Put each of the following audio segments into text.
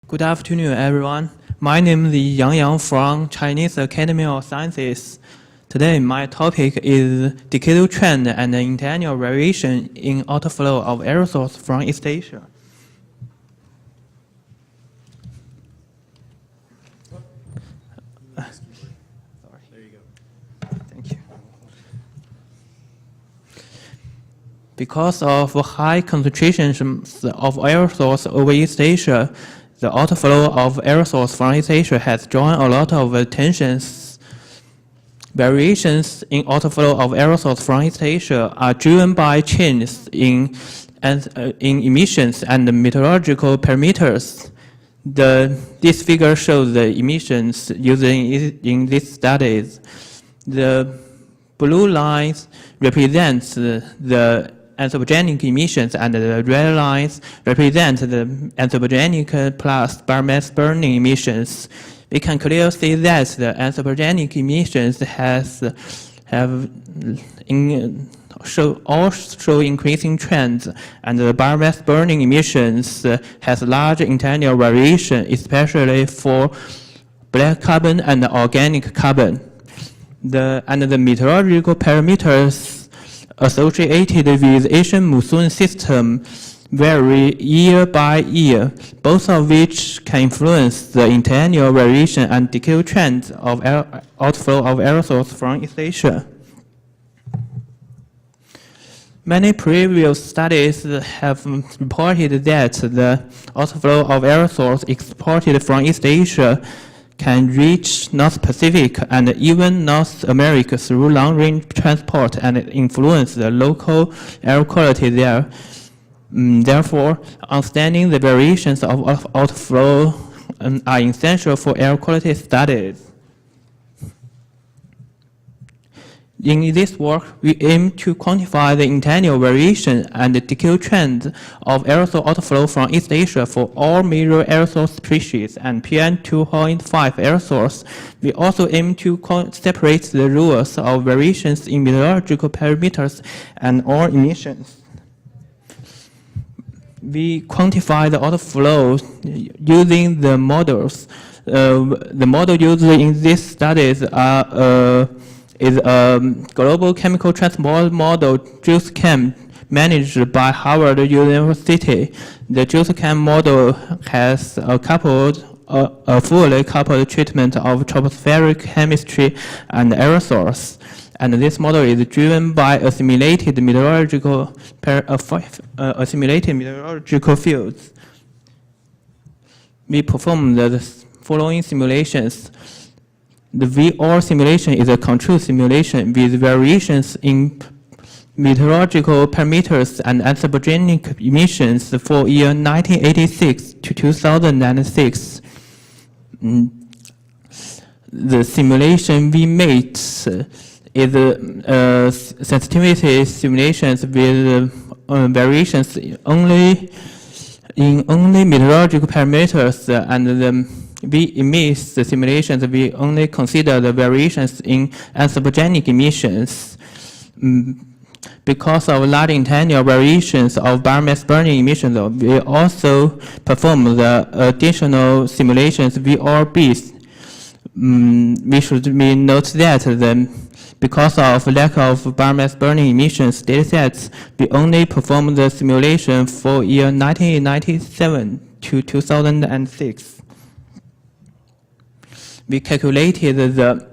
Good afternoon, everyone. My name is Yang from Chinese Academy of Sciences. Today, my topic is decadal trend and interannual variation in outflow of aerosols from East Asia. Sorry. There you go. Thank you. Because of high concentrations of aerosols over East Asia, the outflow of aerosols from East Asia has drawn a lot of attention. Variations in outflow of aerosols from East Asia are driven by changes in emissions and meteorological parameters. This figure shows the emissions used in these studies. The blue lines represents the anthropogenic emissions, and the red lines represent the anthropogenic plus biomass burning emissions. We can clearly see that the anthropogenic emissions all show increasing trends, and the biomass burning emissions has large interannual variation, especially for black carbon and organic carbon. The meteorological parameters associated with Asian monsoon system vary year by year, both of which can influence the interannual variation and decadal trends of outflow of aerosols from East Asia. Many previous studies have reported that the outflow of aerosols exported from East Asia can reach North Pacific and even North America through long-range transport and influence the local air quality there. Therefore, understanding the variations of outflow are essential for air quality studies. In this work, we aim to quantify the interannual variation and the decadal trend of aerosol outflow from East Asia for all major aerosol species and PM2.5 aerosols. We also aim to separate the rules of variations in meteorological parameters and all emissions. We quantify the outflow using the models. The model used in these studies is a global chemical transport model, GEOS-Chem, managed by Harvard University. The GEOS-Chem model has a fully coupled treatment of tropospheric chemistry and aerosols. And this model is driven by assimilated meteorological fields. We perform the following simulations. The VR simulation is a control simulation with variations in meteorological parameters and anthropogenic emissions for year 1986 to 2006. The simulation we made is sensitivity simulations with variations in only meteorological parameters, and we miss the simulations. We only consider the variations in anthropogenic emissions. Because of large interannual variations of biomass burning emissions, we also perform the additional simulations VRBs. We should note that because of lack of biomass burning emissions datasets, we only performed the simulation for year 1997 to 2006. We calculated the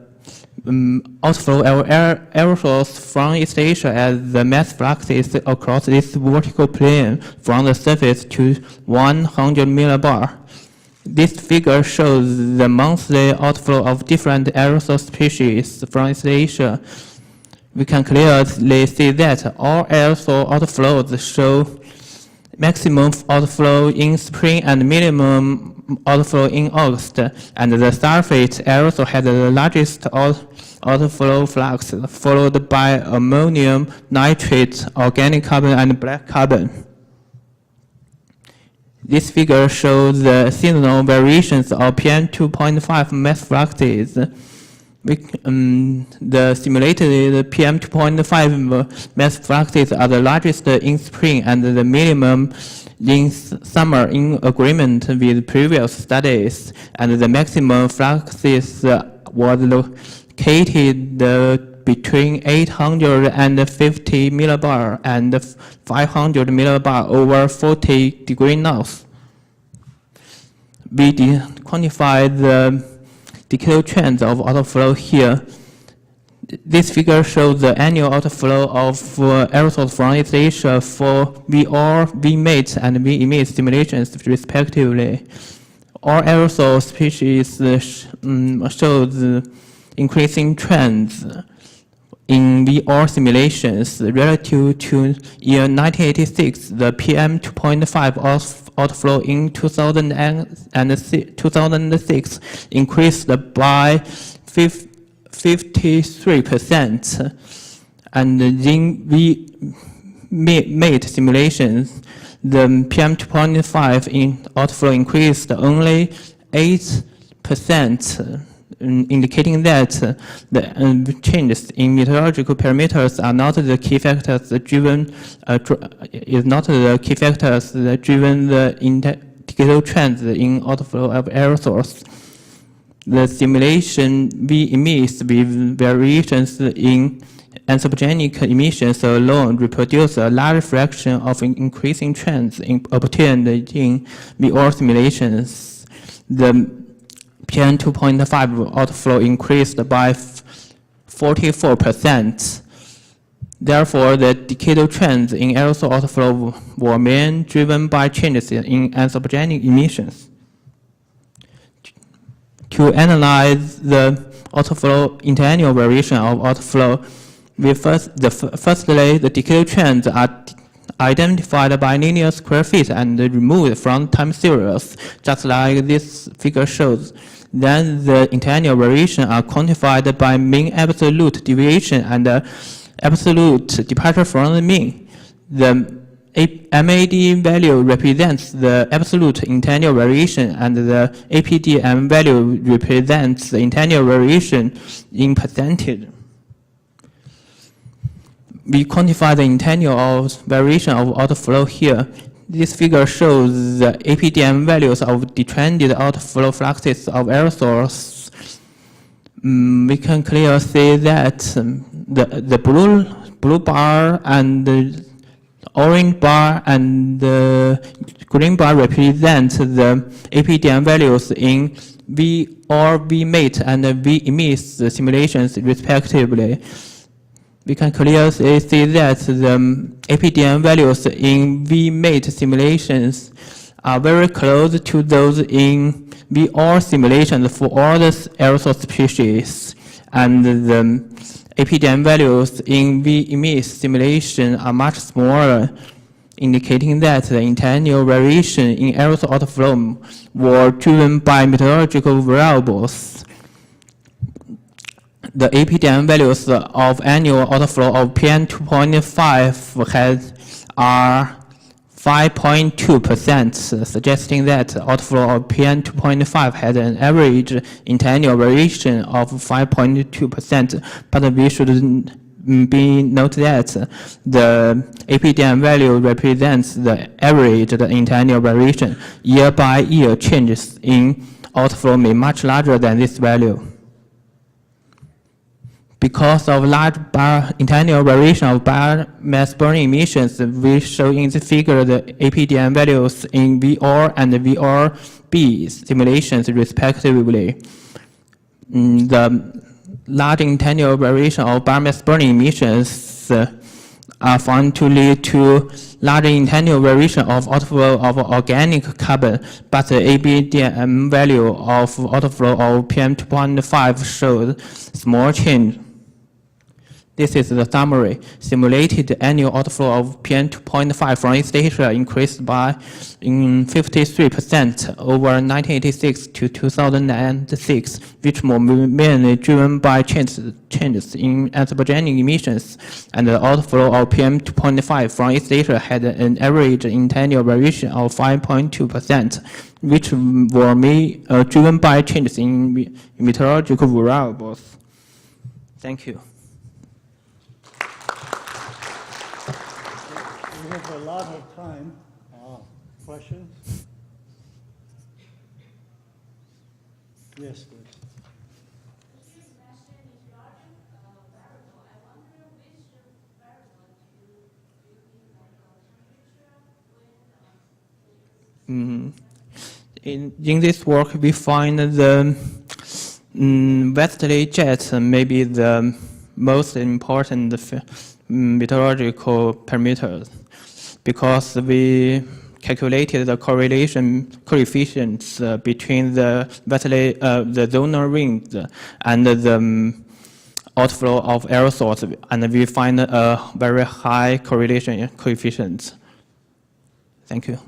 outflow of aerosols from East Asia as the mass fluxes across this vertical plane from the surface to 100 millibar. This figure shows the monthly outflow of different aerosol species from East Asia. We can clearly see that all aerosol outflows show maximum outflow in spring and minimum outflow in August, and the sulfate aerosol had the largest outflow flux, followed by ammonium nitrate, organic carbon, and black carbon. This figure shows the seasonal variations of PM2.5 mass fluxes. The simulated PM2.5 mass fluxes are the largest in spring and the minimum in summer in agreement with previous studies, and the maximum fluxes was located between 850 millibar and 500 millibar over 40 degrees north. We quantify the decadal trends of outflow here. This figure shows the annual outflow of aerosols from East Asia for VR, VMAT, and VEMIT simulations, respectively. All aerosol species shows increasing trends in VR simulations relative to year 1986. The PM2.5 outflow in 2006 increased by 53%, and in VMAT simulations, the PM2.5 outflow increased only 8%, indicating that the changes in meteorological parameters are not the key factors driven the decadal trends in outflow of aerosols. The simulation VEMIT with variations in anthropogenic emissions alone reproduce a large fraction of increasing trends obtained in VR simulations. The PM2.5 outflow increased by 44%. Therefore, the decadal trends in aerosol outflow were mainly driven by changes in anthropogenic emissions. To analyze the outflow interannual variation of outflow, firstly, the decadal trends are identified by linear square feet and removed from time series, just like this figure shows. Then the interannual variation are quantified by mean absolute deviation and absolute departure from the mean. The MAD value represents the absolute interannual variation, and the APDM value represents the interannual variation in percentage. We quantify the interannual variation of outflow here. This figure shows the APDM values of detrended outflow fluxes of aerosols. We can clearly see that the blue bar and the orange bar and the green bar represent the APDM values in VR, VMAT, and VEMIT simulations, respectively. We can clearly see that the APDM values in VMAT simulations are very close to those in VR simulations for all the aerosol species, and the APDM values in VEMIT simulation are much smaller, indicating that the interannual variation in aerosol outflow were driven by meteorological variables. The APDM values of annual outflow of PM2.5 are 5.2%, suggesting that outflow of PM2.5 had an average interannual variation of 5.2%, but we should note that the APDM value represents the average interannual variation. Year by year changes in outflow may be much larger than this value. Because of large interannual variation of biomass burning emissions, we show in the figure the APDM values in VR and VRB simulations, respectively. The large interannual variation of biomass burning emissions are found to lead to large interannual variation of outflow of organic carbon, but the APDM value of outflow of PM2.5 shows small change. This is the summary. Simulated annual outflow of PM2.5 from East Asia increased by 53% over 1986 to 2006, which were mainly driven by changes in anthropogenic emissions, and the outflow of PM2.5 from East Asia had an average interannual variation of 5.2%, which were driven by changes in meteorological variables. Thank you. We have a lot of time. Questions? Yes, please. In this work, we find the westerly jet may be the most important meteorological parameters because we calculated the correlation coefficients between the westerly, the zonal wind and the outflow of aerosols, and we find a very high correlation coefficient. Thank you.